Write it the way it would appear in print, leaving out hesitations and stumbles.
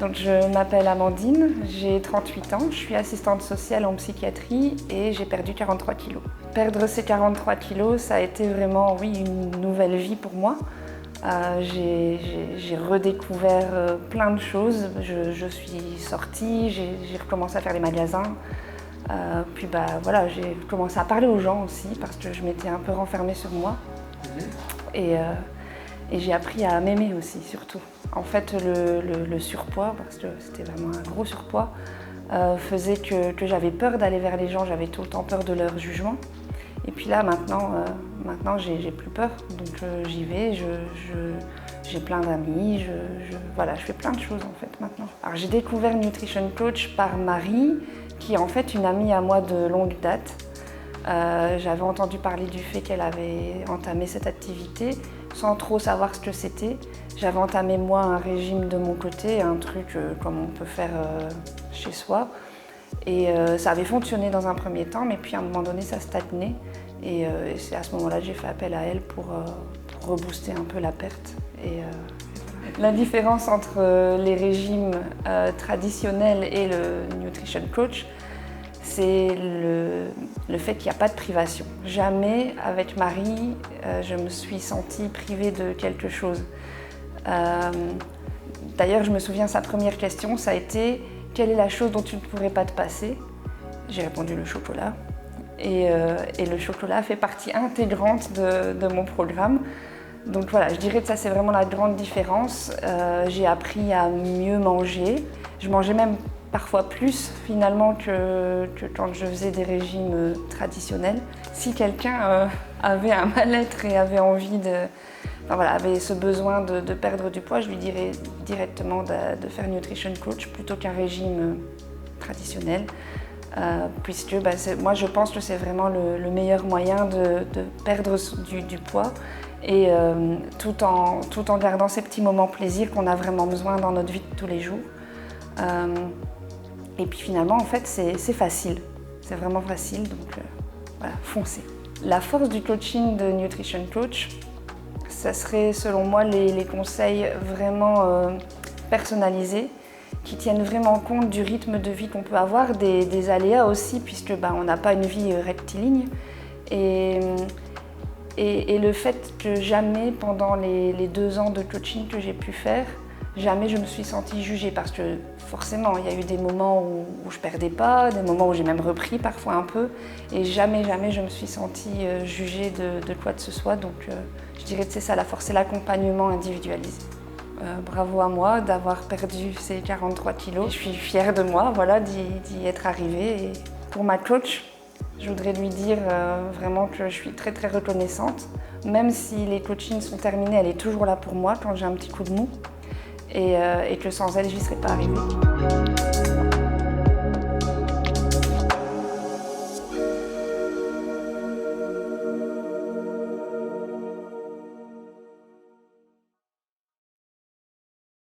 Donc je m'appelle Amandine, j'ai 38 ans, je suis assistante sociale en psychiatrie et j'ai perdu 43 kilos. Perdre ces 43 kilos, ça a été vraiment, oui, une nouvelle vie pour moi. J'ai redécouvert plein de choses. Je suis sortie, j'ai recommencé à faire les magasins. Puis voilà, j'ai commencé à parler aux gens aussi parce que je m'étais un peu renfermée sur moi. Et j'ai appris à m'aimer aussi, surtout. En fait, le surpoids, parce que c'était vraiment un gros surpoids, faisait que j'avais peur d'aller vers les gens, j'avais tout le temps peur de leur jugement. Et puis là, maintenant j'ai plus peur, donc j'y vais, j'ai plein d'amis, voilà, je fais plein de choses en fait maintenant. Alors j'ai découvert Nutrition Coach par Marie, qui est en fait une amie à moi de longue date. J'avais entendu parler du fait qu'elle avait entamé cette activité sans trop savoir ce que c'était. J'avais entamé moi un régime de mon côté, un truc comme on peut faire chez soi. Et ça avait fonctionné dans un premier temps, mais puis à un moment donné ça stagnait. Et c'est à ce moment-là que j'ai fait appel à elle pour rebooster un peu la perte. Et voilà. La différence entre les régimes traditionnels et le Nutrition Coach, c'est le fait qu'il n'y a pas de privation. Jamais avec Marie, je me suis sentie privée de quelque chose. D'ailleurs, je me souviens, sa première question, ça a été « Quelle est la chose dont tu ne pourrais pas te passer ?» J'ai répondu « Le chocolat ». Et le chocolat fait partie intégrante de mon programme. Donc voilà, je dirais que ça c'est vraiment la grande différence. J'ai appris à mieux manger. Je mangeais même parfois plus finalement que quand je faisais des régimes traditionnels. Si quelqu'un avait un mal-être et avait envie avait ce besoin de perdre du poids, je lui dirais directement de faire Nutrition Coach plutôt qu'un régime traditionnel. Puisque moi je pense que c'est vraiment le meilleur moyen de perdre du poids et tout en gardant ces petits moments plaisir qu'on a vraiment besoin dans notre vie de tous les jours. Et puis finalement en fait c'est facile, c'est vraiment facile, donc voilà, foncez. La force du coaching de Nutrition Coach, ça serait selon moi les conseils vraiment personnalisés qui tiennent vraiment compte du rythme de vie qu'on peut avoir, des aléas aussi, puisque on n'a pas une vie rectiligne. Et le fait que jamais, pendant les 2 ans de coaching que j'ai pu faire, jamais je me suis sentie jugée, parce que forcément, il y a eu des moments où je perdais pas, des moments où j'ai même repris parfois un peu, et jamais je me suis sentie jugée de quoi que ce soit. Donc je dirais que c'est ça la force, c'est l'accompagnement individualisé. Bravo à moi d'avoir perdu ces 43 kilos. Je suis fière de moi, voilà, d'y être arrivée. Et pour ma coach, je voudrais lui dire vraiment que je suis très très reconnaissante. Même si les coachings sont terminés, elle est toujours là pour moi quand j'ai un petit coup de mou. Et que sans elle, j'y serais pas arrivée.